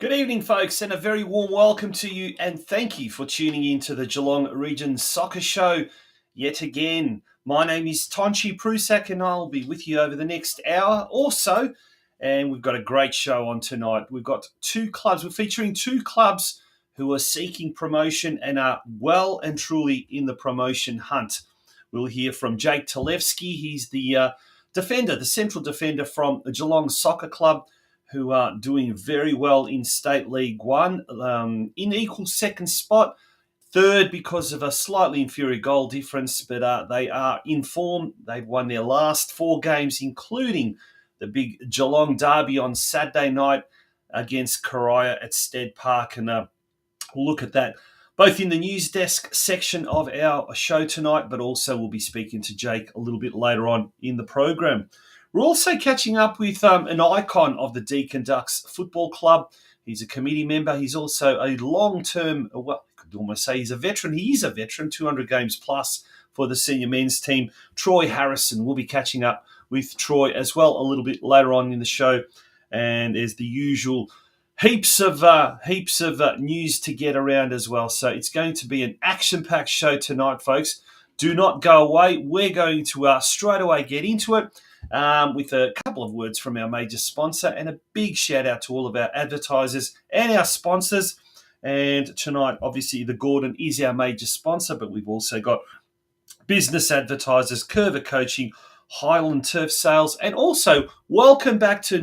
Good evening, folks, and a very warm welcome to you, and thank you for tuning in to the Geelong Region Soccer Show yet again. My name is Tonchi Prusak, and I'll be with you over the next hour or so. And we've got a great show on tonight. We've got two clubs. We're featuring two clubs who are seeking promotion and are well and truly in the promotion hunt. We'll hear from JAKE Talevski. He's the defender, the central defender from the Geelong Soccer Club, who are doing very well in State League One, in equal second spot, third because of a slightly inferior goal difference, but they are in form. They've won their last 4 games, including the big Geelong derby on Saturday night against Corio at Stead Park, and we'll look at that both in the news desk section of our show tonight, but also we'll be speaking to Jake a little bit later on in the program. We're also catching up with an icon of the Deakin Ducks Football Club. He's a committee member. He's also a long-term, well, I could almost say he's a veteran. He is a veteran, 200 games plus for the senior men's team. Troy Harrison. We'll be catching up with Troy as well a little bit later on in the show. And there's the usual heaps of news to get around as well. So it's going to be an action-packed show tonight, folks. Do not go away. We're going to straight away get into it. With a couple of words from our major sponsor, and a big shout out to all of our advertisers and our sponsors. And tonight, obviously, the Gordon is our major sponsor, but we've also got business advertisers, Curva Coaching, Highland Turf Sales, and also welcome back to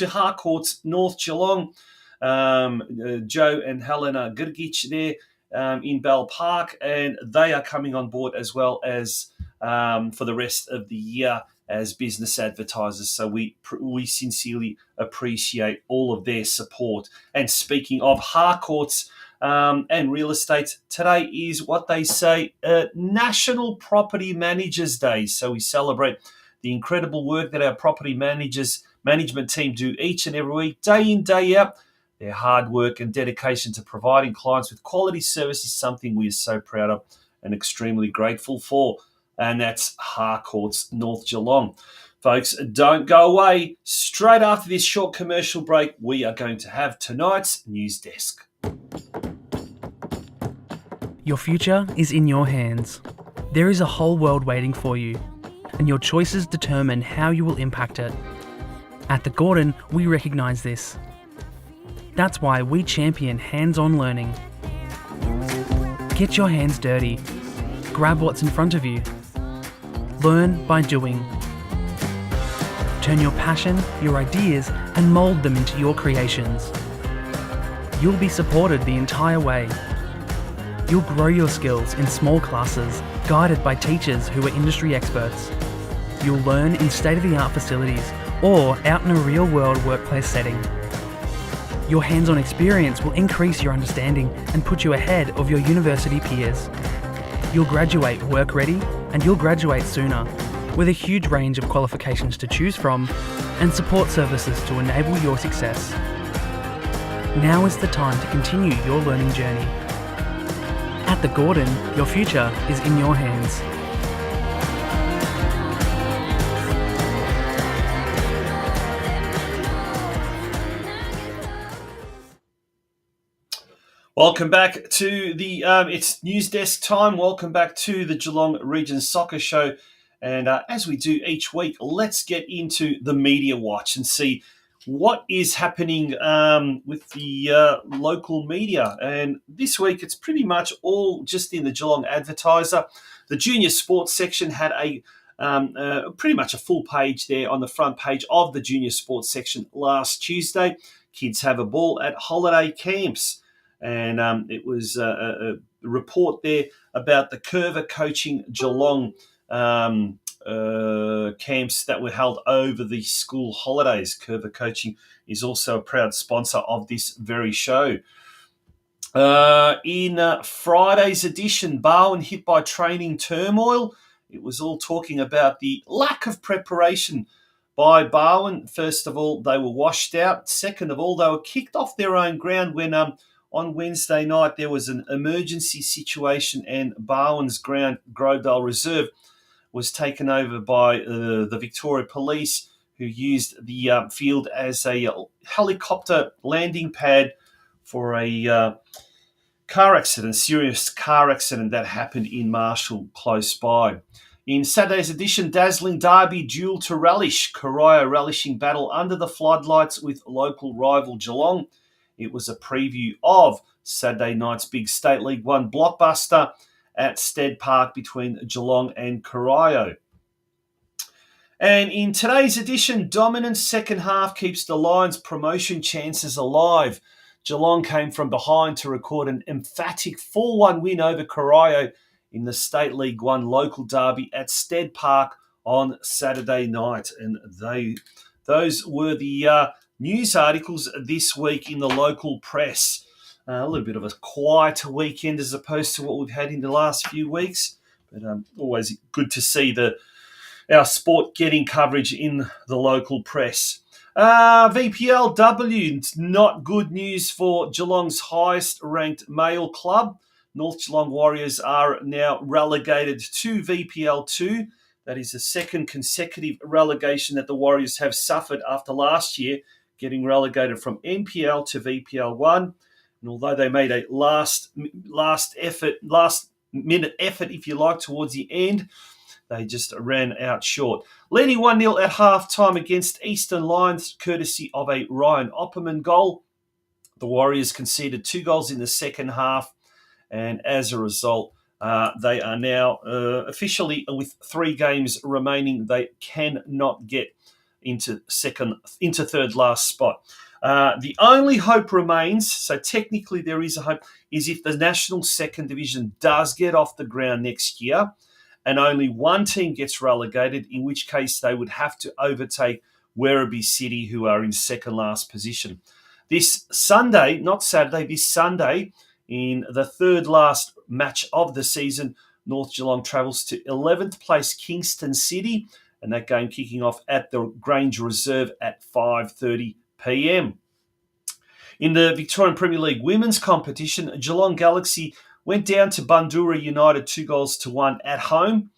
Harcourt's North Geelong, Joe and Helena Grgic there in Bell Park, and they are coming on board as well as for the rest of the year as business advertisers. So we sincerely appreciate all of their support. And speaking of Harcourts and real estate, today is what they say National Property Managers Day. So we celebrate the incredible work that our property management team do each and every week, day in, day out. Their hard work and dedication to providing clients with quality service is something we are so proud of and extremely grateful for. And that's Harcourt's North Geelong. Folks, don't go away. Straight after this short commercial break, we are going to have tonight's news desk. Your future is in your hands. There is a whole world waiting for you, and your choices determine how you will impact it. At the Gordon, we recognise this. That's why we champion hands-on learning. Get your hands dirty. Grab what's in front of you. Learn by doing. Turn your passion, your ideas, and mould them into your creations. You'll be supported the entire way. You'll grow your skills in small classes, guided by teachers who are industry experts. You'll learn in state-of-the-art facilities or out in a real-world workplace setting. Your hands-on experience will increase your understanding and put you ahead of your university peers. You'll graduate work-ready, and you'll graduate sooner, with a huge range of qualifications to choose from and support services to enable your success. Now is the time to continue your learning journey. At the Gordon, your future is in your hands. Welcome back to the it's news desk time. Welcome back to the Geelong Region Soccer Show. And as we do each week, let's get into the media watch and see what is happening with the local media. And this week, it's pretty much all just in the Geelong Advertiser. The junior sports section had a pretty much a full page there on the front page of the junior sports section last Tuesday. Kids have a ball at holiday camps. And it was a report there about the Curva Coaching Geelong camps that were held over the school holidays. Curva Coaching is also a proud sponsor of this very show. In Friday's edition, Barwon hit by training turmoil. It was all talking about the lack of preparation by Barwon. First of all, they were washed out. Second of all, they were kicked off their own ground when on Wednesday night there was an emergency situation and Barwon's ground, Grovedale Reserve, was taken over by the Victoria Police, who used the field as a helicopter landing pad for a serious car accident that happened in Marshall close by. In Saturday's edition, dazzling derby duel to relish, Corio relishing battle under the floodlights with local rival Geelong. It was a preview of Saturday night's big State League 1 blockbuster at Stead Park between Geelong and Corio. And in today's edition, dominant second half keeps the Lions' promotion chances alive. Geelong came from behind to record an emphatic 4-1 win over Corio in the State League 1 local derby at Stead Park on Saturday night. And those were the news articles this week in the local press. A little bit of a quieter weekend as opposed to what we've had in the last few weeks. But always good to see our sport getting coverage in the local press. VPLW, it's not good news for Geelong's highest-ranked male club. North Geelong Warriors are now relegated to VPL2. That is the second consecutive relegation that the Warriors have suffered after last year, getting relegated from NPL to VPL1. And although they made a last-minute effort, if you like, towards the end, they just ran out short. Leading 1-0 at half-time against Eastern Lions, courtesy of a Ryan Opperman goal. The Warriors conceded 2 goals in the second half, and as a result, they are now officially, with 3 games remaining, they cannot get into third last spot. The only hope remains, so technically there is a hope, is if the National Second Division does get off the ground next year, and only one team gets relegated, in which case they would have to overtake Werribee City, who are in second last position. This Sunday, not Saturday, this Sunday, in the third last match of the season, North Geelong travels to 11th place Kingston City, and that game kicking off at the Grange Reserve at 5:30 p.m. In the Victorian Premier League women's competition, Geelong Galaxy went down to Bundoora United 2-1 at home.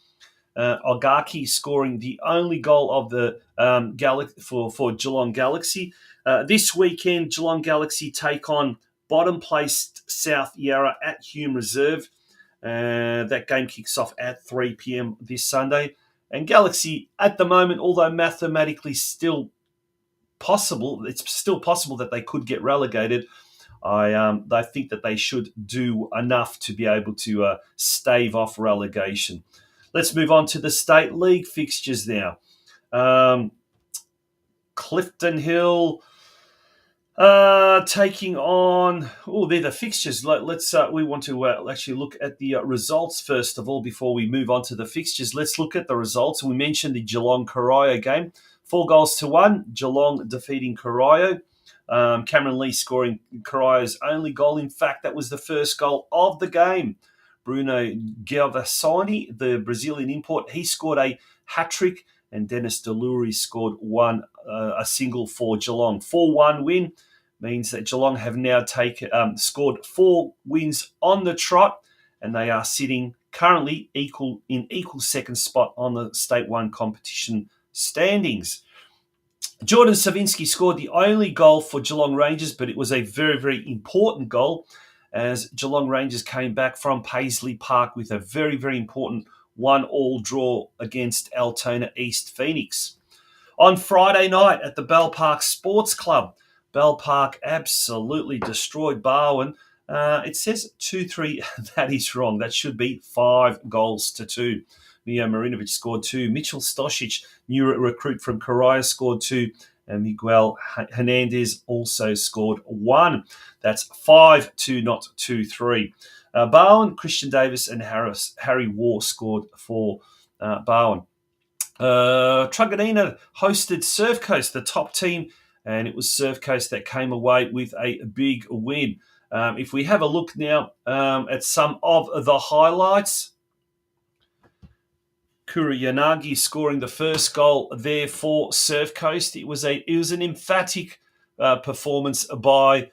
Ogaki scoring the only goal of the for Geelong Galaxy. This weekend, Geelong Galaxy take on bottom-placed South Yarra at Hume Reserve. That game kicks off at 3 p.m. this Sunday. And Galaxy, at the moment, although mathematically still possible, it's still possible that they could get relegated. I think that they should do enough to be able to stave off relegation. Let's move on to the State League fixtures now. Clifton Hill taking on. They're the fixtures. We want to actually look at the results first of all before we move on to the fixtures. Let's look at the results. We mentioned the Geelong Corio game, 4-1, Geelong defeating Corio. Cameron Lee scoring Corio's only goal. In fact, that was the first goal of the game. Bruno Galvasoni, the Brazilian import, he scored a hat-trick, and Dennis Deluri scored a single for Geelong. 4-1 win means that Geelong have now scored 4 wins on the trot, and they are sitting currently equal second spot on the State 1 competition standings. Jordan Savinsky scored the only goal for Geelong Rangers, but it was a very, very important goal as Geelong Rangers came back from Paisley Park with a very, very important 1-1 draw against Altona East Phoenix. On Friday night at the Bell Park Sports Club, Bell Park absolutely destroyed Barwon. It says 2-3. That is wrong. That should be 5-2. Mio Marinovic scored 2. Mitchell Stosic, new recruit from Corio, scored 2. And Miguel Hernandez also scored 1. That's 5-2, not 2-3. Barwon, Christian Davis and Harry Waugh scored for Barwon. Truganina hosted Surf Coast, the top team, and it was Surf Coast that came away with a big win. If we have a look now at some of the highlights, Kuriyanagi scoring the first goal there for Surf Coast. It was an emphatic performance by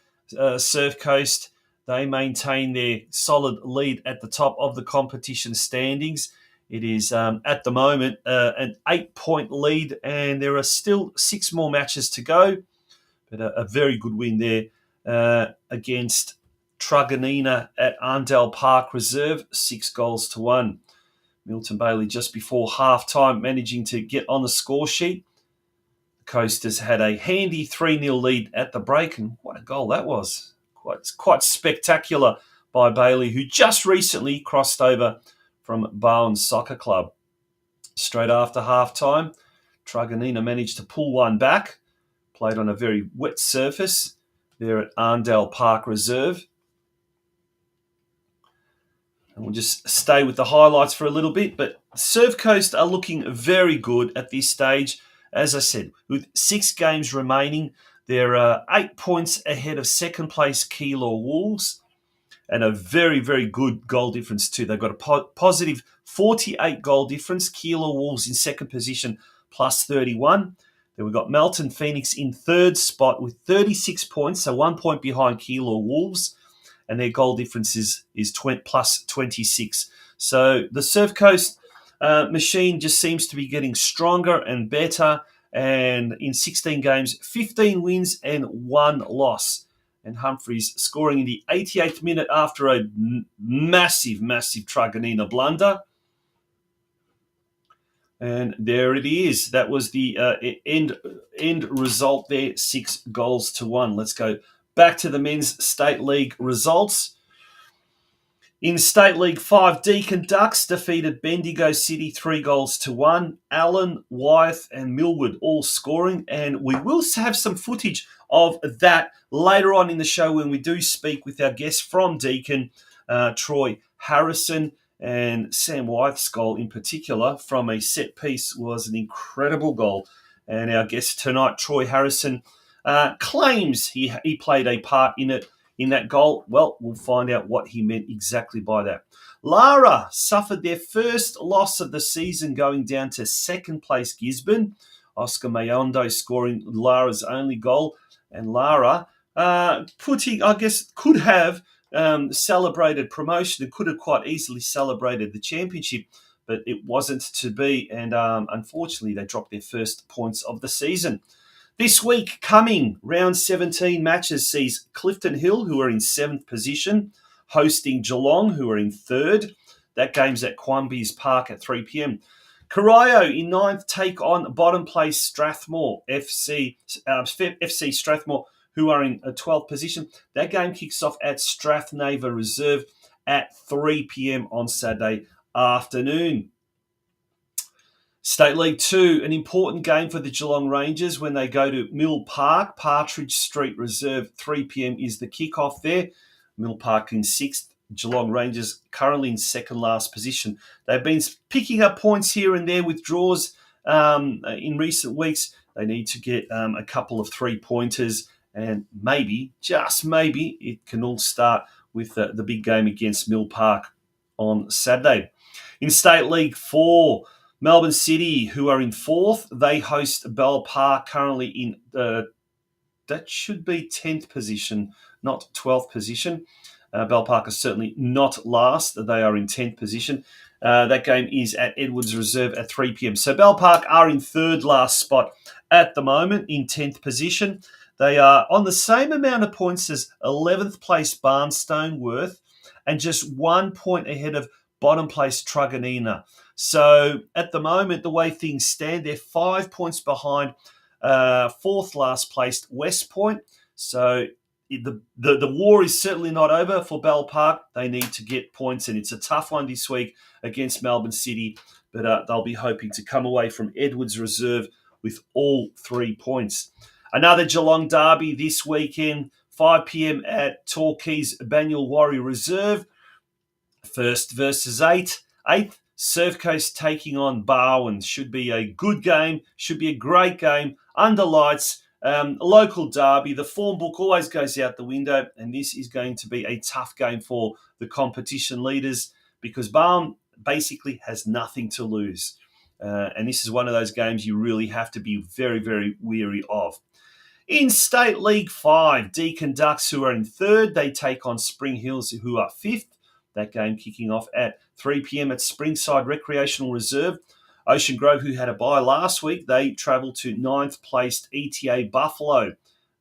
Surf Coast. They maintain their solid lead at the top of the competition standings. It is at the moment an 8-point lead, and there are still 6 more matches to go. But a very good win there against Truganina at Arndale Park Reserve, 6-1. Milton Bailey just before half-time managing to get on the score sheet. The Coasters had a handy 3-0 lead at the break, and what a goal that was. Quite spectacular by Bailey, who just recently crossed over from Bowen Soccer Club. Straight after half-time, Truganina managed to pull one back, played on a very wet surface there at Arndale Park Reserve. And we'll just stay with the highlights for a little bit, but Surf Coast are looking very good at this stage. As I said, with 6 games remaining, they're 8 points ahead of second place Keilor Wolves, and a very, very good goal difference too. They've got a positive 48 goal difference. Keilor Wolves in second position plus 31. Then we've got Melton Phoenix in third spot with 36 points, so 1 point behind Keilor Wolves, and their goal difference is plus 26. So the Surf Coast machine just seems to be getting stronger and better, and in 16 games, 15 wins and 1 loss. And Humphreys scoring in the 88th minute after a massive Truganina blunder. And there it is. That was the end result there, 6-1. Let's go back to the men's State League results. In State League 5, Deakin Ducks defeated Bendigo City 3-1. Allen, Wyeth and Millwood all scoring. And we will have some footage of that later on in the show when we do speak with our guest from Deakin, Troy Harrison. And Sam Wyeth's goal in particular from a set piece was an incredible goal. And our guest tonight, Troy Harrison, claims he played a part in that goal. Well, we'll find out what he meant exactly by that. Lara suffered their first loss of the season, going down to second place Gisborne. Oscar Mayondo scoring Lara's only goal. And Lara could have celebrated promotion and could have quite easily celebrated the championship, but it wasn't to be, and unfortunately they dropped their first points of the season. This week coming, round 17 matches sees Clifton Hill, who are in 7th position, hosting Geelong, who are in 3rd. That game's at Quamby's Park at 3 p.m. Corio in 9th take on bottom place Strathmore FC Strathmore, who are in a 12th position. That game kicks off at Strathnava Reserve at 3 p.m. on Saturday afternoon. State League 2, an important game for the Geelong Rangers when they go to Mill Park. Partridge Street Reserve, 3 p.m. is the kickoff there. Mill Park in 6th. Geelong Rangers currently in second last position. They've been picking up points here and there with draws in recent weeks. They need to get a couple of 3-pointers, and maybe, just maybe, it can all start with the big game against Mill Park on Saturday. In State League 4, Melbourne City, who are in 4th, they host Bell Park, currently in that should be 10th position, not 12th position. Bell Park is certainly not last. They are in 10th position. That game is at Edwards Reserve at 3 p.m. So Bell Park are in 3rd last spot at the moment, in 10th position. They are on the same amount of points as 11th place Barnstone Worth, and just 1 point ahead of bottom place Truganina. So at the moment, the way things stand, they're 5 points behind 4th last placed West Point. So the war is certainly not over for Bell Park. They need to get points, and it's a tough one this week against Melbourne City, but they'll be hoping to come away from Edwards Reserve with all 3 points. Another Geelong derby this weekend, 5 p.m. at Torquay's Banyul Warrior Reserve. 1st versus 8th. Surf Coast taking on Barwon. Should be a good game. Should be a great game. Under lights. Local derby. The form book always goes out the window, and this is going to be a tough game for the competition leaders because Barwon basically has nothing to lose. And this is one of those games you really have to be very, very wary of. In State League 5, Deakin Ducks, who are in 3rd, they take on Spring Hills, who are 5th. That game kicking off at 3 p.m. at Springside Recreational Reserve. Ocean Grove, who had a bye last week, they travel to 9th placed ETA Buffalo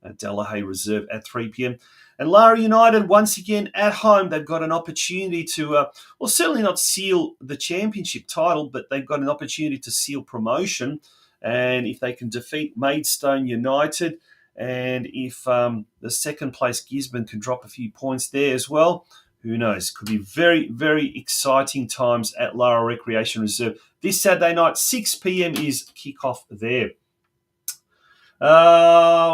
at Delahaye Reserve at 3 p.m. And Lara United, once again at home, they've got an opportunity to, certainly not seal the championship title, but they've got an opportunity to seal promotion. And if they can defeat Maidstone United, and if the second place Gisborne can drop a few points there as well, who knows? Could be very, very exciting times at Lara Recreation Reserve. This Saturday night, 6 p.m. is kickoff there.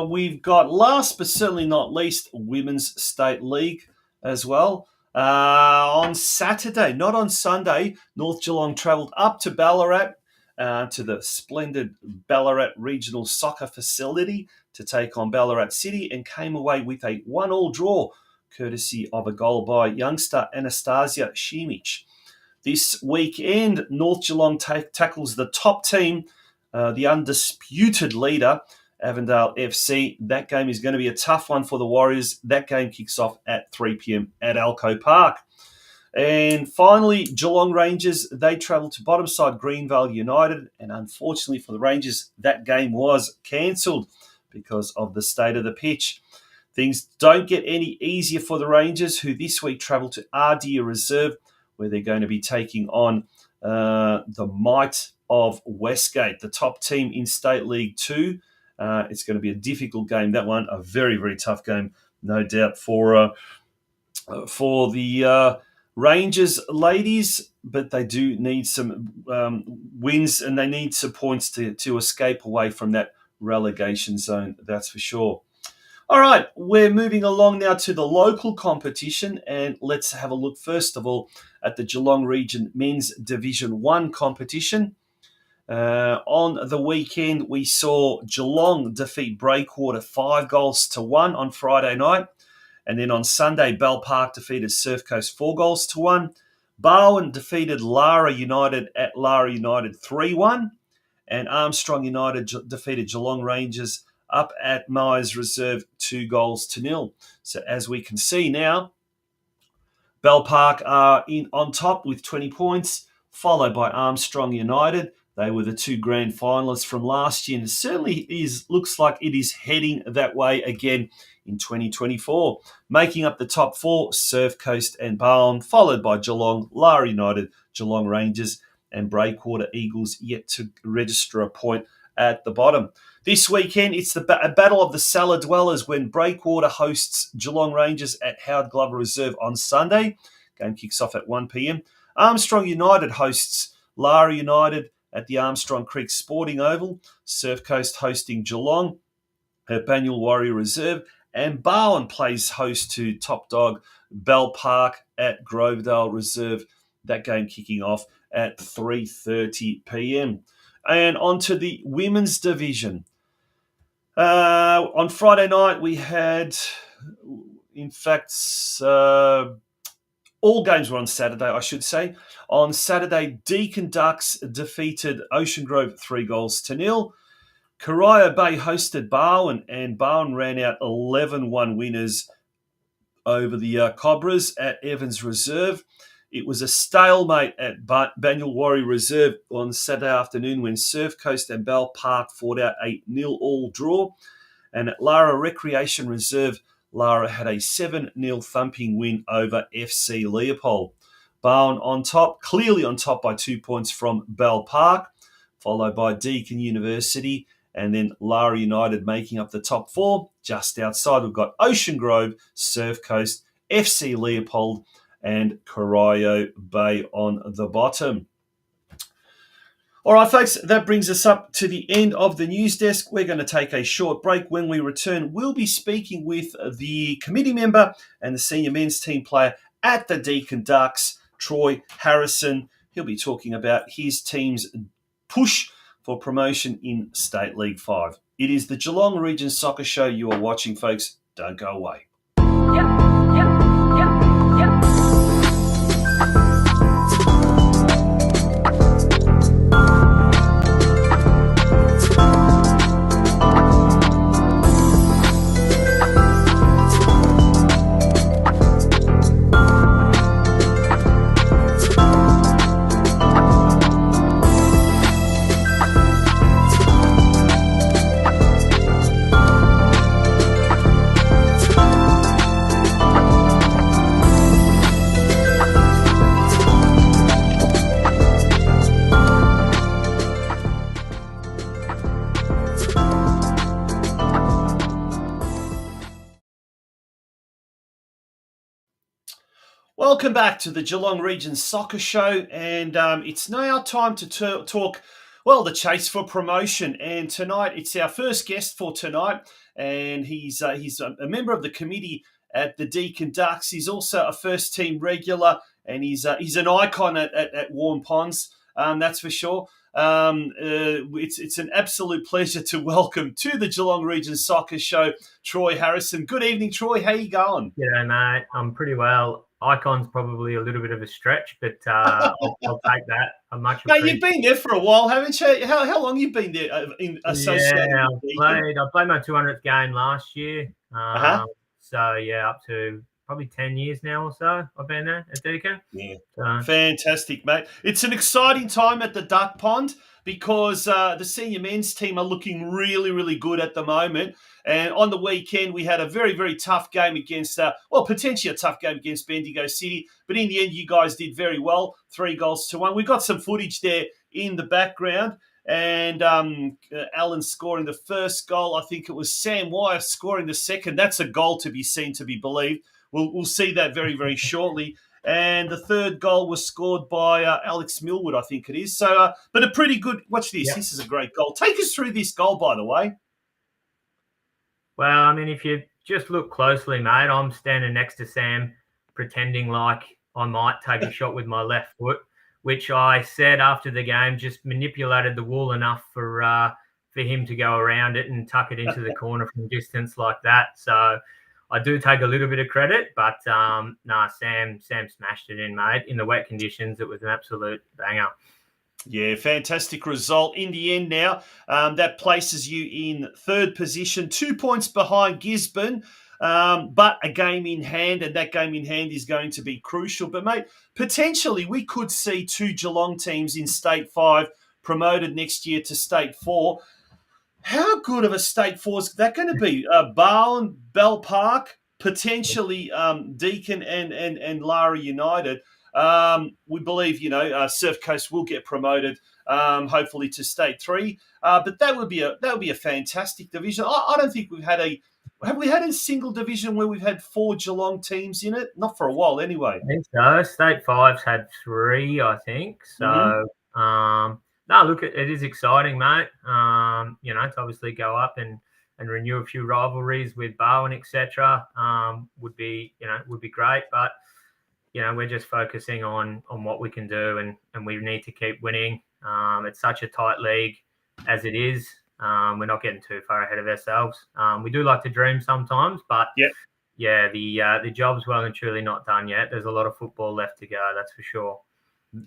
We've got, last but certainly not least, Women's State League as well. On Saturday, not on Sunday, North Geelong travelled up to Ballarat, to the splendid Ballarat Regional Soccer Facility to take on Ballarat City, and came away with a 1-1 draw, courtesy of a goal by youngster Anastasia Shimic. This weekend, North Geelong tackles the top team, the undisputed leader, Avondale FC. That game is going to be a tough one for the Warriors. That game kicks off at 3 p.m. at Alco Park. And finally, Geelong Rangers, they travel to Bottomside Greenvale United. And unfortunately for the Rangers, that game was cancelled because of the state of the pitch. Things don't get any easier for the Rangers, who this week travel to Ardea Reserve, where they're going to be taking on the might of Westgate, the top team in State League 2. It's going to be a difficult game, that one, a very, very tough game, no doubt, for the Rangers ladies, but they do need some wins, and they need some points to escape away from that relegation zone, that's for sure. All right, we're moving along now to the local competition, and let's have a look first of all at the Geelong Region Men's Division 1 competition. On the weekend, we saw Geelong defeat Breakwater 5-1 on Friday night. And then on Sunday, Bell Park defeated Surf Coast 4-1. Barwon defeated Lara United at Lara United 3-1. And Armstrong United defeated Geelong Rangers up at Myers Reserve 2-0. So as we can see now, Bell Park are on top with 20 points, followed by Armstrong United. They were the two grand finalists from last year, and it certainly looks like it is heading that way again in 2024. Making up the top four, Surf Coast and Barwon, followed by Geelong, Lara United, Geelong Rangers, and Breakwater Eagles yet to register a point at the bottom. This weekend, it's a battle of the cellar dwellers when Breakwater hosts Geelong Rangers at Howard Glover Reserve on Sunday. Game kicks off at 1 p.m. Armstrong United hosts Lara United at the Armstrong Creek Sporting Oval. Surf Coast hosting Geelong at Banyul Warrior Reserve. And Barwon plays host to top dog Bell Park at Grovedale Reserve. That game kicking off at 3:30 p.m. And on to the women's division. On Friday night, we had, in fact, all games were on Saturday, I should say. On Saturday, Deakin Ducks defeated Ocean Grove 3-0. Corio Bay hosted Barwon, and Barwon ran out 11-1 winners over the Cobras at Evans Reserve. It was a stalemate at Banyul Warrior Reserve on Saturday afternoon when Surf Coast and Bell Park fought out a 0-all draw. And at Lara Recreation Reserve, Lara had a 7-0 thumping win over FC Leopold. Barwon on top, clearly on top by 2 points from Bell Park, followed by Deakin University, and then Lara United making up the top four. Just outside, we've got Ocean Grove, Surf Coast, FC Leopold, and Corio Bay on the bottom. All right, folks, that brings us up to the end of the news desk. We're going to take a short break. When we return, we'll be speaking with the committee member and the senior men's team player at the Deakin Ducks, Troy Harrison. He'll be talking about his team's push for promotion in State League 5. It is the Geelong Region Soccer Show you are watching, folks. Don't go away. Welcome back to the Geelong Region Soccer Show, and it's now time to talk, well, the chase for promotion. And tonight, it's our first guest for tonight, and he's a member of the committee at the Deakin Ducks. He's also a first-team regular, and he's an icon at Warm Ponds, that's for sure. It's an absolute pleasure to welcome to the Geelong Region Soccer Show, Troy Harrison. Good evening, Troy. How you going? G'day, mate. I'm pretty well. Icon's probably a little bit of a stretch, but I'll take that. I'm much No, appreciated. you've been there for a while, haven't you? How long you been there associated Yeah, with Deakin? I played my 200th game last year. Uh-huh. So, yeah, up to probably 10 years now or so I've been there at Deakin. Yeah. So, Fantastic, mate. It's an exciting time at the Duck Pond because the senior men's team are looking really, really good at the moment. And on the weekend, we had a very, very tough game against, potentially a tough game against Bendigo City. But in the end, you guys did very well, 3-1. We've got some footage there in the background. And Alan scoring the first goal. I think it was Sam Wire scoring the second. That's a goal to be seen, to be believed. We'll see that very, very shortly. And the third goal was scored by Alex Millwood, I think it is. So, but a pretty good. Watch this. Yep. This is a great goal. Take us through this goal, by the way. well, I mean, if you just look closely, mate, I'm standing next to Sam pretending like I might take a shot with my left foot, which I said after the game just manipulated the wall enough for him to go around it and tuck it into the corner from distance like that. So I do take a little bit of credit, but Sam smashed it in, mate. In the wet conditions, it was an absolute banger. Yeah, fantastic result. In the end now, that places you in third position, 2 points behind Gisborne, but a game in hand, and that game in hand is going to be crucial. But, mate, potentially we could see two Geelong teams in State 5 promoted next year to State 4. How good of a State 4 is that going to be? Barwon, Bell Park, potentially Deakin and Lara United. We believe, Surf Coast will get promoted, hopefully to State 3. But that would be a fantastic division. I don't think have we had a single division where we've had 4 Geelong teams in it? Not for a while, anyway. I think so. State 5's had 3, I think. So, no, look, it is exciting, mate. To obviously go up and renew a few rivalries with Barwon, etc. Would be great. But we're just focusing on what we can do, and we need to keep winning. It's such a tight league as it is. We're not getting too far ahead of ourselves. We do like to dream sometimes, but the job's well and truly not done yet. There's a lot of football left to go, that's for sure.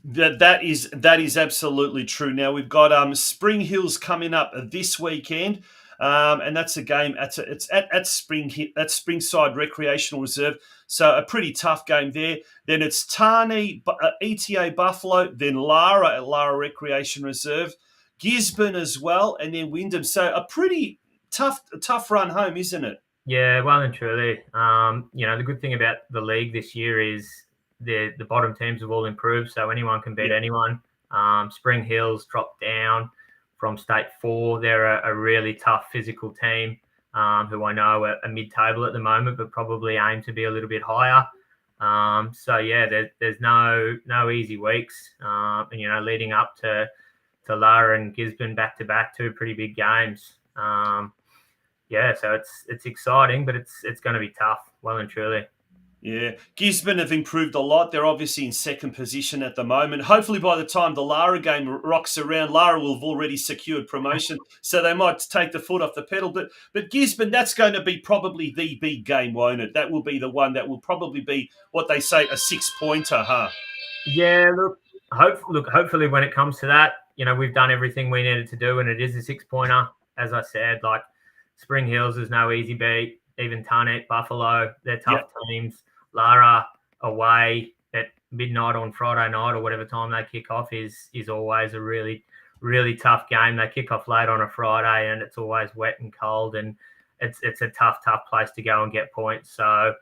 That is absolutely true. Now we've got Spring Hills coming up this weekend. And that's a game. It's at Springside Recreational Reserve, so a pretty tough game there. Then it's Tarney, ETA Buffalo, then Lara at Lara Recreation Reserve, Gisborne as well, and then Wyndham. So a pretty tough run home, isn't it? Yeah, well and truly. The good thing about the league this year is the bottom teams have all improved, so anyone can beat anyone. Spring Hills dropped down from State 4. They're a really tough physical team who I know are mid-table at the moment, but probably aim to be a little bit higher. There's no easy weeks. Leading up to Lara and Gisborne back-to-back, 2 pretty big games. So it's exciting, but it's going to be tough, well and truly. Yeah, Gisborne have improved a lot. They're obviously in second position at the moment. Hopefully by the time the Lara game rocks around, Lara will have already secured promotion, so they might take the foot off the pedal. But Gisborne, that's going to be probably the big game, won't it? That will be the one that will probably be what they say a 6-pointer, huh? Yeah, hopefully when it comes to that, we've done everything we needed to do, and it is a 6-pointer. As I said, like Spring Hills is no easy beat. Even Tarnett, Buffalo, they're tough teams. Lara away at midnight on Friday night or whatever time they kick off is always a really, really tough game. They kick off late on a Friday, and it's always wet and cold, and it's a tough place to go and get points. So,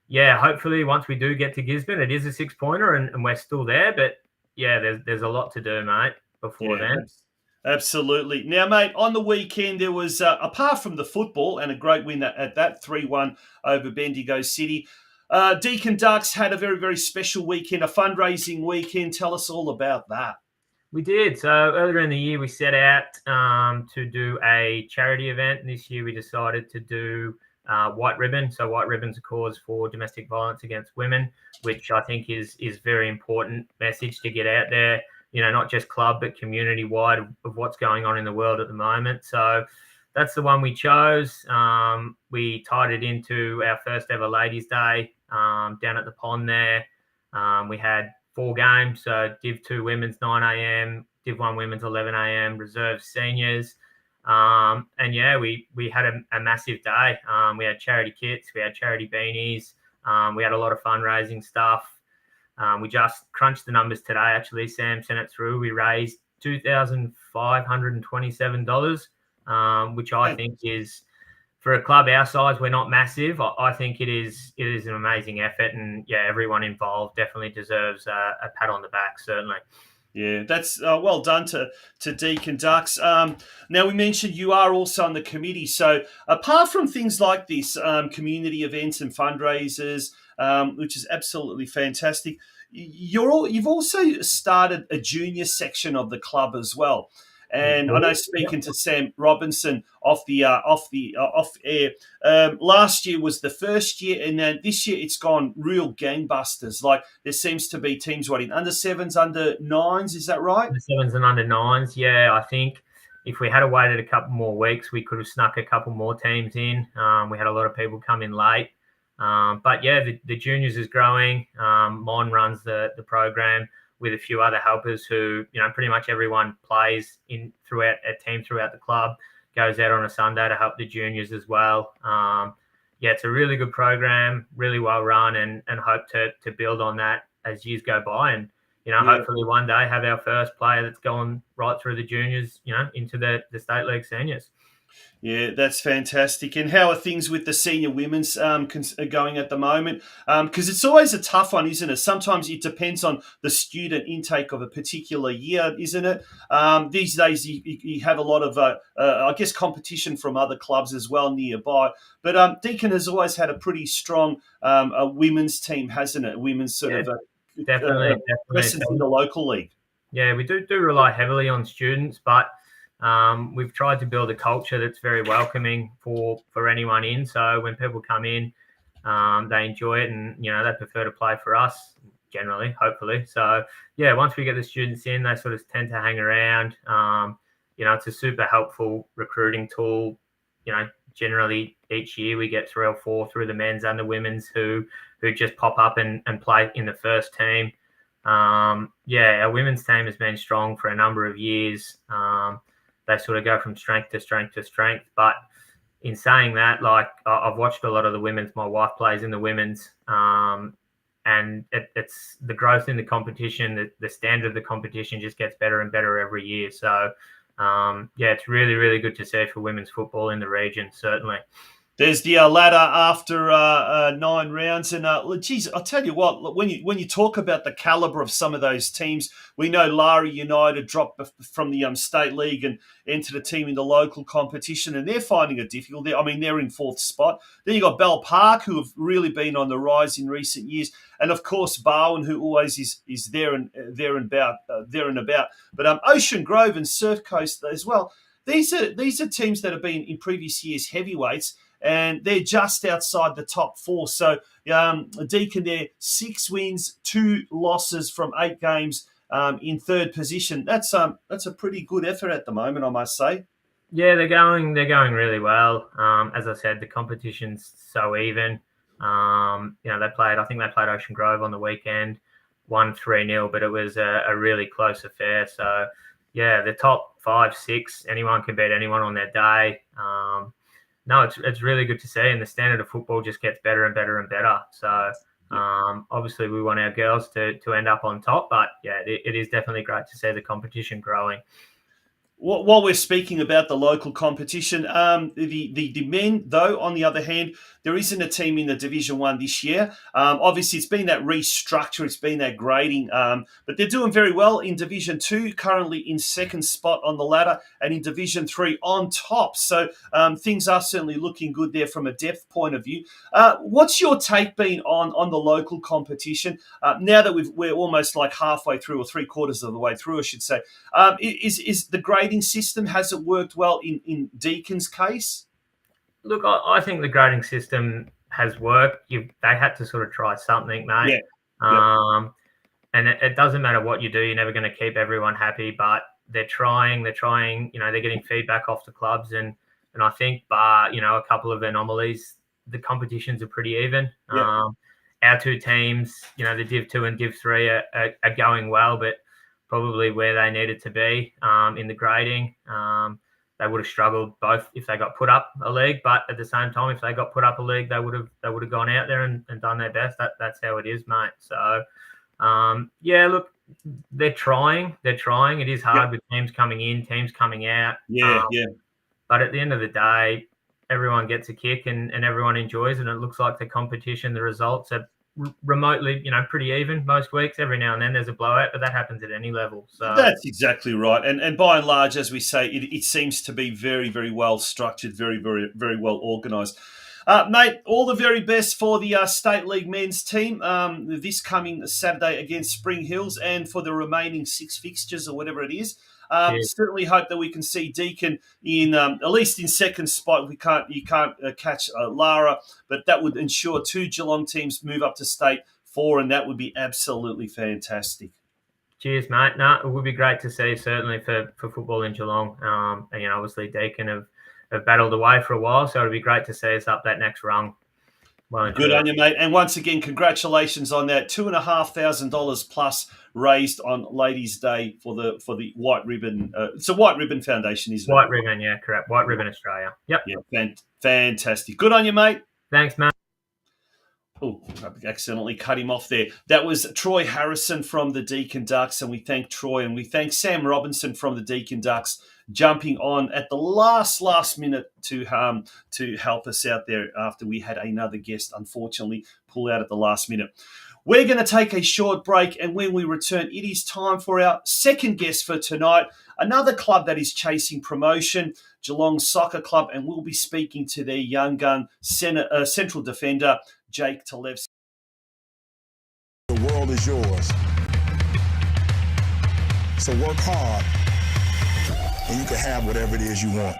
yeah, hopefully once we do get to Gisborne, it is a 6-pointer and we're still there. But, yeah, there's a lot to do, mate, before then. Absolutely. Now, mate, on the weekend, there was, apart from the football and a great win at that 3-1 over Bendigo City, Deakin Ducks had a very, very special weekend, a fundraising weekend. Tell us all about that. We did. So earlier in the year, we set out to do a charity event. And this year, we decided to do White Ribbon. So White Ribbon's a cause for domestic violence against women, which I think is very important message to get out there. Not just club, but community-wide of what's going on in the world at the moment. So that's the one we chose. We tied it into our first ever Ladies' Day down at the pond there. We had 4 games, so Div 2 Women's 9 a.m., Div 1 Women's 11 a.m., Reserve Seniors. And yeah, we had a massive day. We had charity kits, we had charity beanies, we had a lot of fundraising stuff. We just crunched the numbers today, actually. Sam sent it through. We raised $2,527, which I think is, for a club our size, we're not massive. I think it is an amazing effort, and yeah, everyone involved definitely deserves a pat on the back, certainly. Yeah, that's well done to Deakin Ducks. Now, we mentioned you are also on the committee. So apart from things like this, community events and fundraisers, which is absolutely fantastic, you've also started a junior section of the club as well. And I know, speaking to Sam Robinson off air, last year was the first year, and then this year it's gone real gangbusters. Like, there seems to be teams in under 7s, under 9s. Is that right? Under 7s and under 9s. Yeah, I think if we had waited a couple more weeks, we could have snuck a couple more teams in. We had a lot of people come in late. But yeah, the juniors is growing. Mon runs the program with a few other helpers who, pretty much everyone plays throughout the club, goes out on a Sunday to help the juniors as well. Yeah, it's a really good program, really well run, and hope to build on that as years go by. And, hopefully one day have our first player that's gone right through the juniors, into the State League seniors. Yeah, that's fantastic. And how are things with the senior women's going at the moment? Because it's always a tough one, isn't it? Sometimes it depends on the student intake of a particular year, isn't it? These days, you have a lot of, I guess, competition from other clubs as well nearby. But Deakin has always had a pretty strong women's team, hasn't it? Women's sort of definitely presence in the local league. Yeah, we do rely heavily on students, but we've tried to build a culture that's very welcoming for anyone in. So when people come in, they enjoy it, and they prefer to play for us generally, hopefully. So yeah, once we get the students in, they sort of tend to hang around. It's a super helpful recruiting tool. Generally each year we get 3 or 4 through the men's and the women's who just pop up and play in the first team. Our women's team has been strong for a number of years. They sort of go from strength to strength to strength. But in saying that, like, I've watched a lot of the women's. My wife plays in the women's, and it's the growth in the competition. The standard of the competition just gets better and better every year. So, it's really, really good to see for women's football in the region, certainly. There's the ladder after 9 rounds, and geez, I'll tell you what. When you talk about the calibre of some of those teams, we know Larry United dropped from the State League and entered a team in the local competition, and they're finding it difficult. They're in 4th spot. Then you got Bell Park, who have really been on the rise in recent years, and of course Barwon, who always is there and about. But Ocean Grove and Surf Coast as well. These are teams that have been in previous years heavyweights, and they're just outside the top 4. So Deakin there, 6 wins, 2 losses from 8 games, in 3rd position. That's a pretty good effort at the moment, I must say. Yeah, they're going really well. As I said, the competition's so even. I think they played Ocean Grove on the weekend, won 3-0, but it was a really close affair. So yeah, the top 5, 6, anyone can beat anyone on their day. No, it's really good to see, and the standard of football just gets better and better and better. So obviously we want our girls to end up on top, but yeah, it is definitely great to see the competition growing. While we're speaking about the local competition, the men, though, on the other hand, there isn't a team in the Division 1 this year. Obviously, it's been that restructure, it's been that grading, but they're doing very well in Division 2, currently in second spot on the ladder, and in Division 3 on top. So things are certainly looking good there from a depth point of view. What's your take been on the local competition now that we're almost like halfway through, or three quarters of the way through, I should say? Is the grading system, has it worked well in Deakin's case? Look, I think the grading system has worked. They had to sort of try something, mate. Yeah. And it doesn't matter what you do, you're never going to keep everyone happy, but they're trying, they're getting feedback off the clubs. And I think, bar, a couple of anomalies, the competitions are pretty even. Yeah. Our two teams, the Div 2 and Div 3 are going well, but probably where they needed to be in the grading. They would have struggled both if they got put up a league, but at the same time, if they got put up a league, they would have gone out there and done their best. That's how it is, mate. So, look, they're trying. It is hard with teams coming in, teams coming out. Yeah. But at the end of the day, everyone gets a kick and everyone enjoys it. And it looks like the competition, the results are remotely, pretty even most weeks. Every now and then there's a blowout, but that happens at any level. So that's exactly right. And by and large, as we say, it seems to be very, very well structured, very, very, very well organised. Mate, all the very best for the State League men's team this coming Saturday against Spring Hills, and for the remaining 6 fixtures or whatever it is. Certainly hope that we can see Deakin in at least in second spot. You can't catch Lara, but that would ensure 2 Geelong teams move up to State 4, and that would be absolutely fantastic. Cheers, mate. No, it would be great to see, certainly for football in Geelong. And obviously Deakin have battled away for a while, so it'd be great to see us up that next rung. Well, good on you, mate. And once again, congratulations on that $2,500 plus raised on Ladies' Day for the White Ribbon. It's a White Ribbon Foundation, isn't it? White Ribbon, yeah, correct. White Ribbon Australia. Yep. Yeah, fantastic. Good on you, mate. Thanks, mate. Oh, I accidentally cut him off there. That was Troy Harrison from the Deakin Ducks, and we thank Troy, and we thank Sam Robinson from the Deakin Ducks jumping on at the last minute to help us out there after we had another guest, unfortunately, pull out at the last minute. We're going to take a short break, and when we return, it is time for our second guest for tonight, another club that is chasing promotion, Geelong Soccer Club, and we'll be speaking to their young gun central defender, JAKE TALEVSKI. The world is yours. So work hard, and you can have whatever it is you want.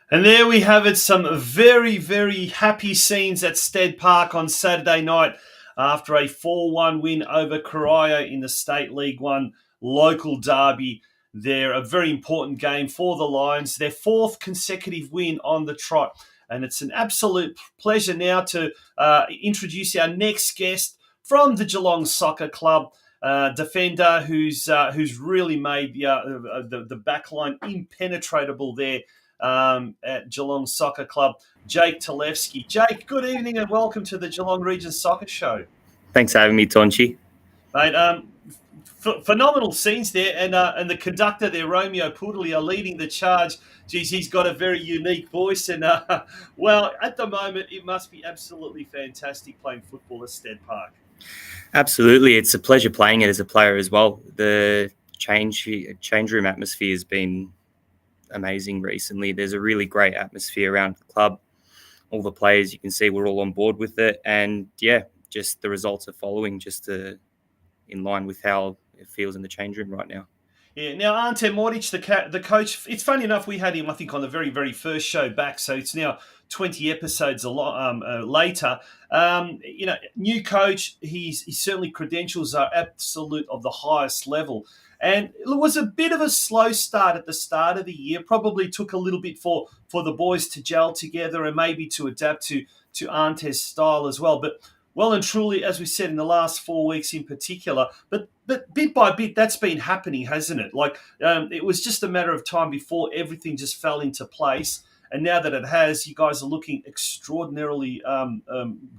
And there we have it, some very, very happy scenes at Stead Park on Saturday night after a 4-1 win over Corio in the State League 1 local derby. They're a very important game for the Lions, their 4th consecutive win on the trot. And it's an absolute pleasure now to introduce our next guest from the Geelong Soccer Club. Defender who's really made the backline impenetrable there at Geelong Soccer Club, JAKE TALEVSKI. Jake, good evening and welcome to the Geelong Region Soccer Show. Thanks for having me, Tonchi. Mate, phenomenal scenes there, and the conductor there, Romeo Pudley, are leading the charge. Geez, he's got a very unique voice, and well, at the moment, it must be absolutely fantastic playing football at Stead Park. Absolutely, it's a pleasure playing it as a player as well. The change room atmosphere has been amazing recently. There's a really great atmosphere around the club. All the players, you can see, we're all on board with it, and yeah, just the results are following in line with how it feels in the change room right now. Yeah. Now, Ante Mordic, the coach, it's funny enough, we had him, I think, on the very, very first show back, so it's now 20 episodes later. New coach, his certainly credentials are absolute of the highest level. And it was a bit of a slow start at the start of the year. Probably took a little bit for the boys to gel together and maybe to adapt to Ante's style as well. But well and truly, as we said, in the last 4 weeks in particular, but bit by bit, that's been happening, hasn't it? Like it was just a matter of time before everything just fell into place. And now that it has, you guys are looking extraordinarily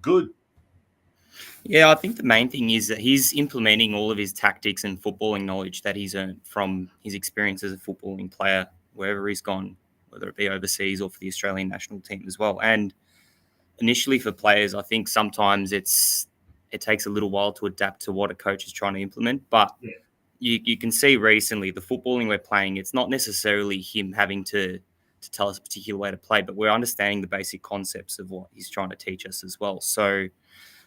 good. Yeah, I think the main thing is that he's implementing all of his tactics and footballing knowledge that he's earned from his experience as a footballing player, wherever he's gone, whether it be overseas or for the Australian national team as well. And initially for players, I think sometimes it takes a little while to adapt to what a coach is trying to implement. But you can see recently the footballing we're playing, it's not necessarily him having to tell us a particular way to play, but we're understanding the basic concepts of what he's trying to teach us as well. So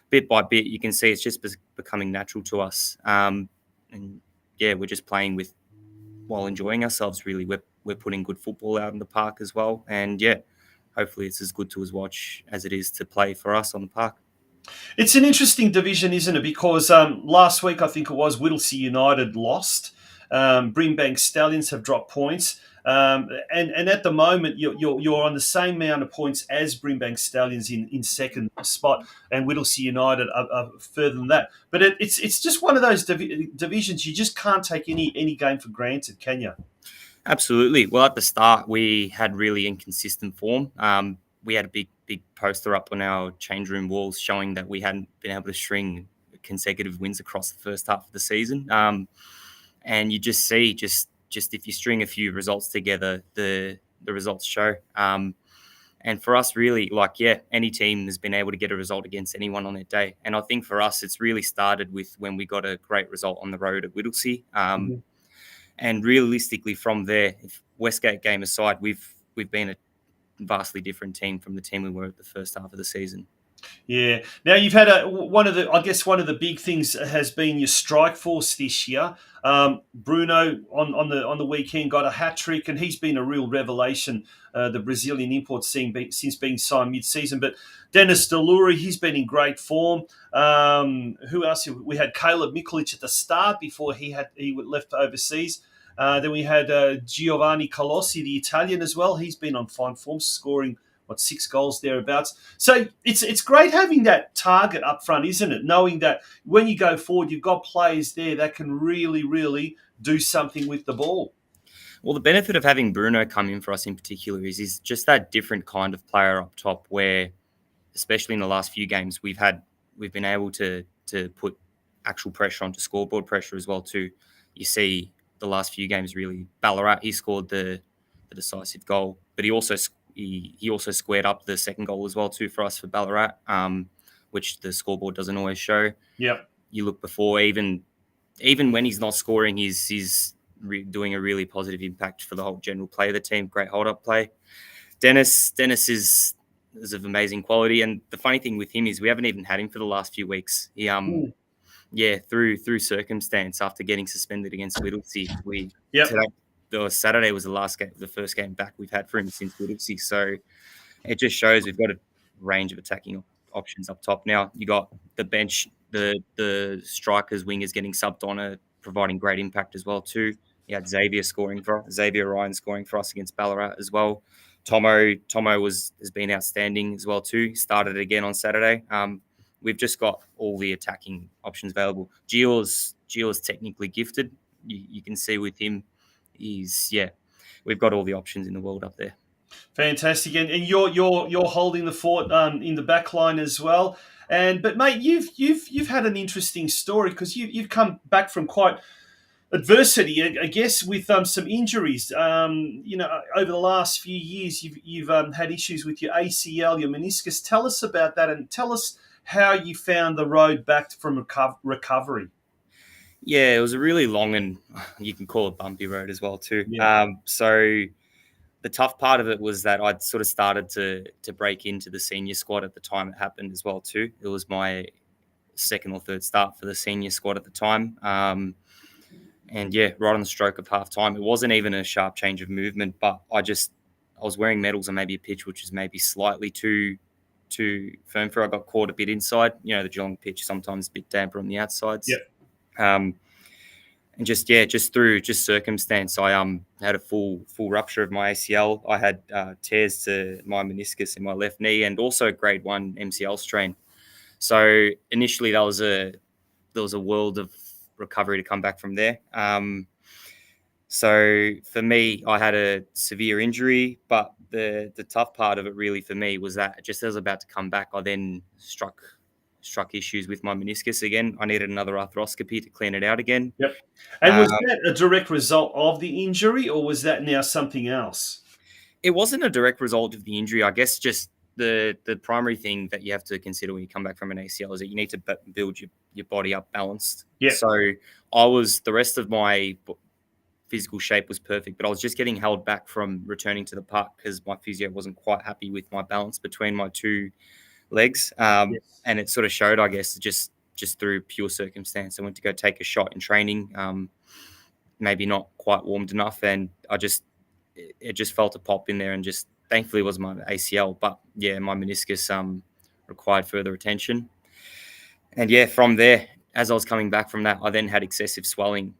bit by bit, you can see it's just becoming natural to us. And yeah, we're just playing while enjoying ourselves, really. We're putting good football out in the park as well. And yeah, hopefully it's as good to watch as it is to play for us on the park. It's an interesting division, isn't it? Because last week, I think it was, Whittlesea United lost. Brimbank Stallions have dropped points. And at the moment, you're on the same amount of points as Brimbank Stallions in second spot, and Whittlesea United are further than that. But it's just one of those divisions you just can't take any game for granted, can you? Absolutely. Well, at the start, we had really inconsistent form. We had a big poster up on our change room walls showing that we hadn't been able to string consecutive wins across the first half of the season. And you just see, just if you string a few results together, the results show. And for us, really, any team has been able to get a result against anyone on their day. And I think for us, it's really started with when we got a great result on the road at Whittlesea. And realistically, from there, if Westgate game aside, we've been a vastly different team from the team we were at the first half of the season. Yeah. Now you've had one of the big things has been your strike force this year. Bruno on the weekend got a hat trick, and he's been a real revelation. The Brazilian import since being signed mid-season. But Dennis Deluri, he's been in great form. Who else? We had Caleb Mikulic at the start before he left overseas. Then we had Giovanni Colossi, the Italian, as well. He's been on fine form, scoring 6 goals thereabouts. So it's great having that target up front, isn't it? Knowing that when you go forward, you've got players there that can really, really do something with the ball. Well, the benefit of having Bruno come in for us in particular is just that different kind of player up top where, especially in the last few games, we've been able to put actual pressure onto scoreboard pressure as well too. You see the last few games really, Ballarat, he scored the decisive goal, but he also squared up the second goal as well too for us for Ballarat, which the scoreboard doesn't always show. Yep. You look before, even when he's not scoring, he's doing a really positive impact for the whole general play of the team. Great hold-up play. Dennis is of amazing quality, and the funny thing with him is we haven't even had him for the last few weeks. He through circumstance after getting suspended against Whittlesea, Saturday was the first game back we've had for him since Whittlesea. So it just shows we've got a range of attacking options up top. Now you got the bench, the strikers, wingers getting subbed on, providing great impact as well too. You had Xavier Ryan scoring for us against Ballarat as well. Tomo has been outstanding as well too. He started again on Saturday. we've just got all the attacking options available. Gio's technically gifted. You can see with him, we've got all the options in the world up there. Fantastic, and you're holding the fort in the back line as well. But mate, you've had an interesting story because you've come back from quite adversity, I guess, with some injuries. Over the last few years, you've had issues with your ACL, your meniscus. Tell us about that, and tell us how you found the road back from recovery. Yeah, it was a really long and you can call it bumpy road as well too. Yeah. So the tough part of it was that I'd sort of started to break into the senior squad at the time it happened as well too. It was my second or third start for the senior squad at the time. And yeah, right on the stroke of half time. It wasn't even a sharp change of movement, but I was wearing medals on maybe a pitch which was maybe slightly too firm for. I got caught a bit inside. The Geelong pitch sometimes a bit damper on the outsides. Yep. And just through circumstance, I had a full rupture of my ACL. I had tears to my meniscus in my left knee, and also grade 1 MCL strain. So initially, there was a world of recovery to come back from there. So for me, I had a severe injury, but the tough part of it really for me was that just as I was about to come back, I then struck issues with my meniscus again. I needed another arthroscopy to clean it out again. Yep. And was that a direct result of the injury, or was that now something else? It wasn't a direct result of the injury. I guess just the primary thing that you have to consider when you come back from an ACL is that you need to build your body up balanced. Yeah. So the rest of my physical shape was perfect, but I was just getting held back from returning to the park because my physio wasn't quite happy with my balance between my two legs. Yes. And it sort of showed, I guess, just through pure circumstance. I went to go take a shot in training, maybe not quite warmed enough, and it just felt a pop in there, and just thankfully it was my ACL, but yeah, my meniscus required further attention. And yeah, from there, as I was coming back from that, I then had excessive swelling,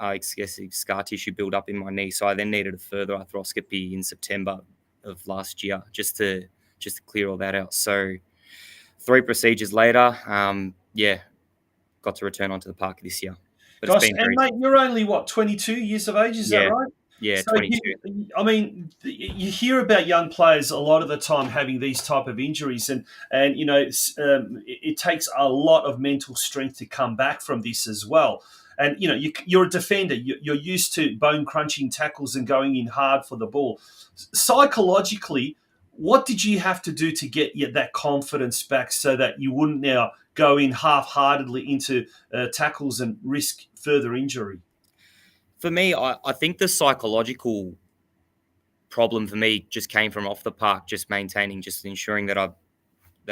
excessive scar tissue build up in my knee. So I then needed a further arthroscopy in September of last year just to clear all that out. So 3 procedures later, got to return onto the park this year. But Gosh, and mate, you're only 22 years of age, is that right? Yeah, So 22. you hear about young players a lot of the time having these type of injuries, and it takes a lot of mental strength to come back from this as well. And you're a defender. You're used to bone crunching tackles and going in hard for the ball. Psychologically, what did you have to do to get that confidence back so that you wouldn't now go in half-heartedly into tackles and risk further injury? For me, I think the psychological problem for me just came from off the park, just maintaining, just ensuring that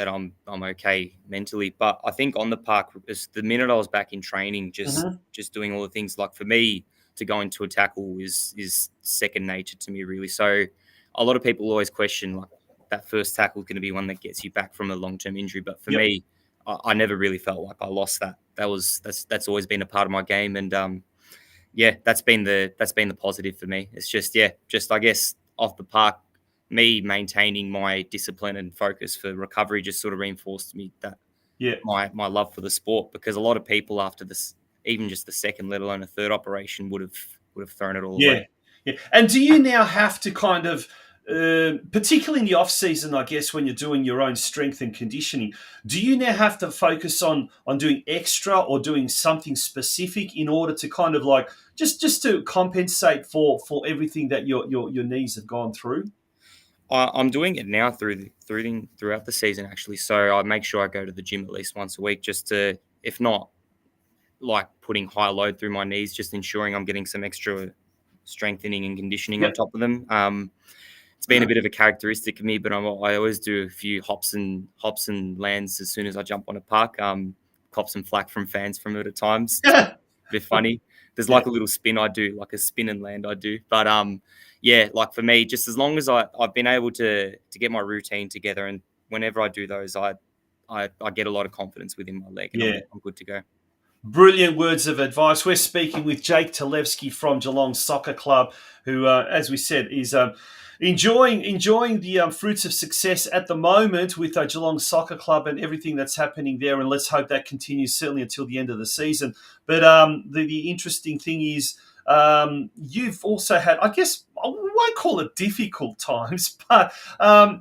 I'm okay mentally. But I think on the park, the minute I was back in training, just doing all the things, like for me to go into a tackle is second nature to me, really. So a lot of people always question, like, that first tackle is going to be one that gets you back from a long-term injury. But for me, I never really felt like I lost that. That's always been a part of my game, and that's been the positive for me. It's just I guess off the park, me maintaining my discipline and focus for recovery just sort of reinforced me that my love for the sport, because a lot of people after this, even just the second, let alone a third operation, would have thrown it all away. Yeah. And do you now have to kind of, particularly in the off season, I guess, when you're doing your own strength and conditioning, do you now have to focus on doing extra or doing something specific in order to kind of like just to compensate for everything that your knees have gone through? I'm doing it now throughout the season, actually. So I make sure I go to the gym at least once a week, just to, if not like putting high load through my knees, just ensuring I'm getting some extra strengthening and conditioning on top of them. It's been a bit of a characteristic of me, but I always do a few hops and lands as soon as I jump on a park. Cop some flack from fans from it at times. It's a bit funny. There's like a little spin I do, like a spin and land I do. But like for me, just as long as I've been able to get my routine together, and whenever I do those, I get a lot of confidence within my leg, and I'm good to go. Brilliant words of advice. We're speaking with JAKE TALEVSKI from Geelong Soccer Club, who, as we said, is enjoying the fruits of success at the moment with Geelong Soccer Club and everything that's happening there. And let's hope that continues certainly until the end of the season. But the interesting thing is, you've also had, I guess, I won't call it difficult times, but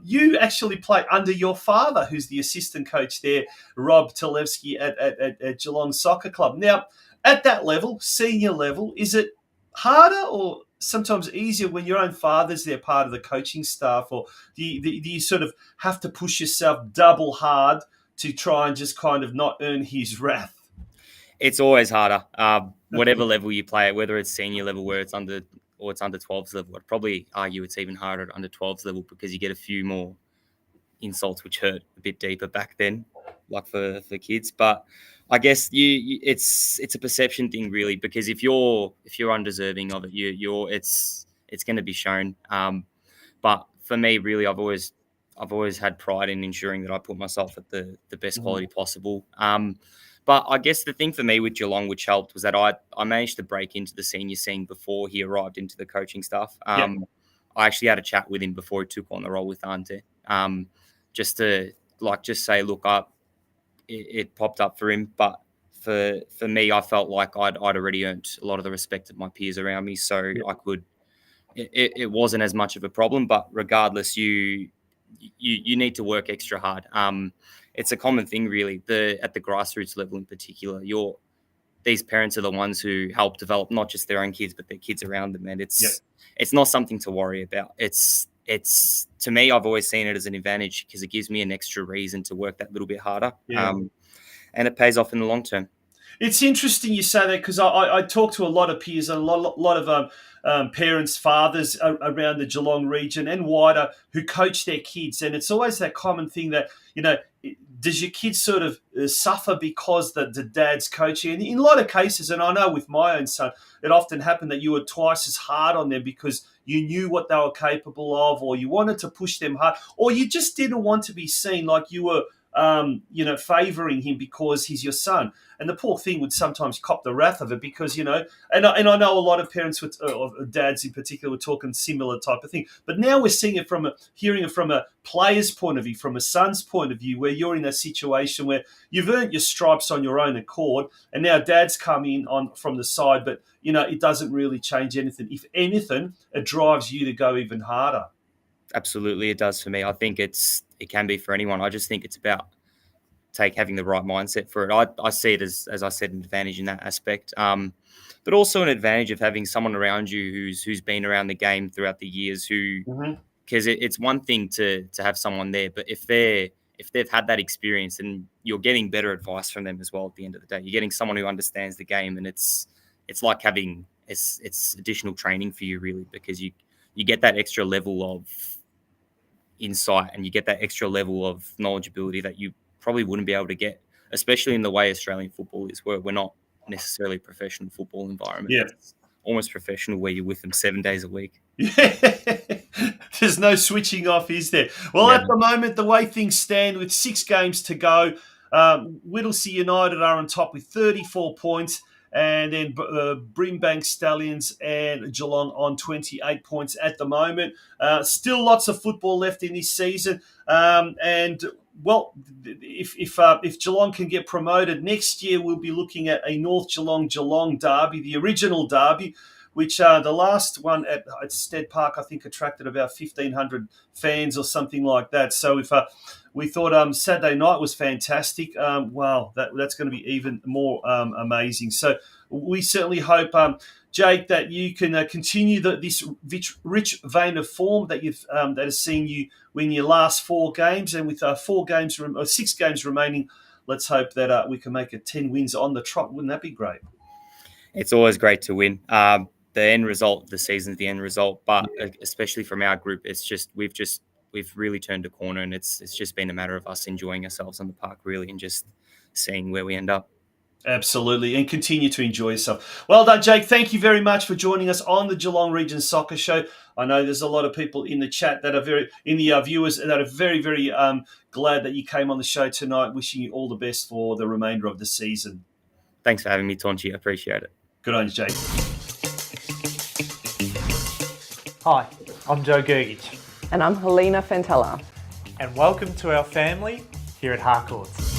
you actually play under your father, who's the assistant coach there, Rob Talevsky at Geelong Soccer Club. Now, at that level, senior level, is it harder or sometimes easier when your own father's there, part of the coaching staff, or do you sort of have to push yourself double hard to try and just kind of not earn his wrath? It's always harder. Whatever level you play at, whether it's senior level where it's under 12s level, I'd probably argue it's even harder at under 12s level because you get a few more insults which hurt a bit deeper back then, like for kids. But I guess it's a perception thing really, because if you're undeserving of it, it's going to be shown. But for me, really, I've always had pride in ensuring that I put myself at the best quality possible. But I guess the thing for me with Geelong, which helped, was that I managed to break into the senior scene before he arrived into the coaching staff. I actually had a chat with him before he took on the role with Ante, just to say, look, it popped up for him. But for me, I felt like I'd already earned a lot of the respect of my peers around me, so I could. It wasn't as much of a problem. But regardless, you need to work extra hard. It's a common thing, really. At the grassroots level, in particular, these parents are the ones who help develop not just their own kids, but their kids around them, and it's not something to worry about. It's to me, I've always seen it as an advantage because it gives me an extra reason to work that little bit harder, and it pays off in the long term. It's interesting you say that because I talk to a lot of peers and a lot of parents, fathers around the Geelong region and wider who coach their kids. And it's always that common thing that, does your kids sort of suffer because the dad's coaching? And in a lot of cases, and I know with my own son, it often happened that you were twice as hard on them because you knew what they were capable of, or you wanted to push them hard, or you just didn't want to be seen like you were favouring him because he's your son. And the poor thing would sometimes cop the wrath of it because, and I know a lot of parents, or dads in particular, were talking similar type of thing. But now we're seeing it hearing it from a player's point of view, from a son's point of view, where you're in a situation where you've earned your stripes on your own accord, and now dad's come in from the side, but, it doesn't really change anything. If anything, it drives you to go even harder. Absolutely, it does for me. I think it can be for anyone. I just think it's about having the right mindset for it. I see it as I said, an advantage in that aspect, but also an advantage of having someone around you who's been around the game throughout the years. Because it's one thing to have someone there, but if they've had that experience, and you're getting better advice from them as well. At the end of the day, you're getting someone who understands the game, and it's like having it's additional training for you, really, because you get that extra level of insight and you get that extra level of knowledgeability that you probably wouldn't be able to get, especially in the way Australian football is, where we're not necessarily a professional football environment. It's almost professional where you're with them 7 days a week. There's no switching off, is there? Well, at the moment, the way things stand with 6 games to go, Whittlesea United are on top with 34 points. And then Brimbank Stallions and Geelong on 28 points at the moment. Still lots of football left in this season. And well, if Geelong can get promoted next year, we'll be looking at a North Geelong derby, the original derby, which the last one at Stead Park, I think, attracted about 1,500 fans or something like that. So if we thought Saturday night was fantastic, wow, that's going to be even more amazing. So we certainly hope, Jake, that you can continue this rich vein of form that has seen you win your last 4 games, and with 6 games remaining, let's hope that we can make it 10 wins on the trot. Wouldn't that be great? It's always great to win. The end result of the season is the end result, but especially from our group, it's just we've really turned a corner, and it's just been a matter of us enjoying ourselves on the park, really, and just seeing where we end up. Absolutely, and continue to enjoy yourself. Well done, Jake. Thank you very much for joining us on the Geelong Region Soccer Show. I know there's a lot of people in the chat that are viewers that are very, very glad that you came on the show tonight. Wishing you all the best for the remainder of the season. Thanks for having me, Tonchi. I appreciate it. Good on you, Jake. Hi, I'm Joe Gergich, And I'm Helena Fentella. and welcome to our family here at Harcourts.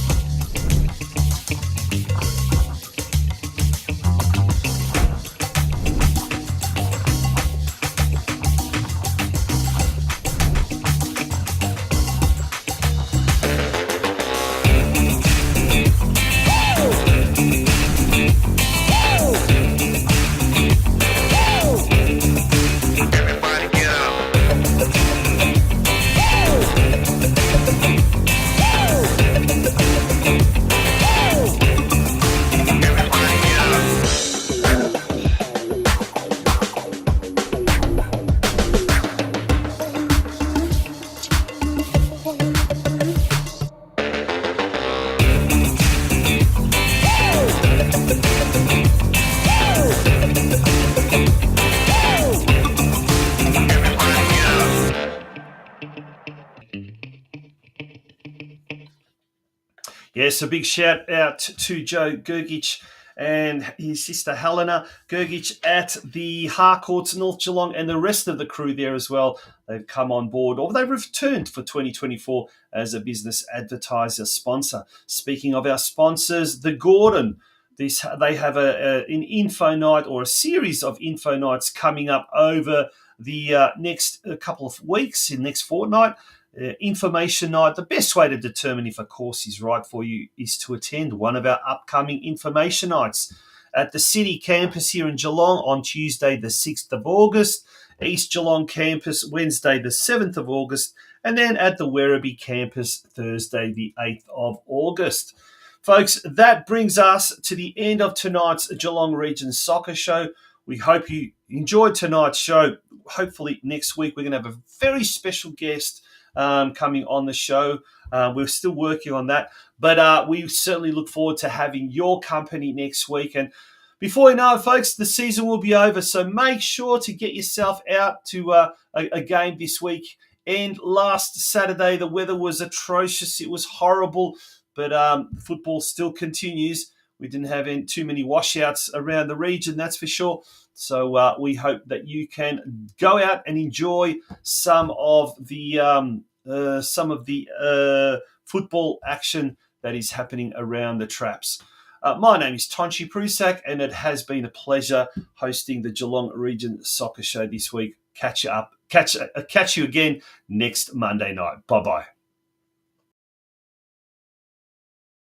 Yes, a big shout out to Joe Gergich and his sister Helena Gergich at the Harcourts North Geelong and the rest of the crew there as well. They've come on board, or they've returned for 2024 as a business advertiser sponsor. Speaking of our sponsors, the Gordon. They have an info night or a series of info nights coming up over the next couple of weeks, in the next fortnight. Information night. The best way to determine if a course is right for you is to attend one of our upcoming information nights at the City campus here in Geelong on Tuesday the 6th of August, East Geelong campus Wednesday the 7th of August, and then at the Werribee campus Thursday the 8th of August. Folks, that brings us to the end of tonight's Geelong Region Soccer Show. We hope you enjoyed tonight's show. Hopefully next week we're going to have a very special guest coming on the show. We're still working on that, but we certainly look forward to having your company next week. And before you know it, folks, the season will be over, so make sure to get yourself out to a game this week. And last Saturday, the weather was atrocious. It was horrible, but football still continues. We didn't have too many washouts around the region, that's for sure. So we hope that you can go out and enjoy some of the football action that is happening around the traps. My name is Tonchi Prusak, and it has been a pleasure hosting the Geelong Region Soccer Show this week. Catch you again next Monday night. Bye bye.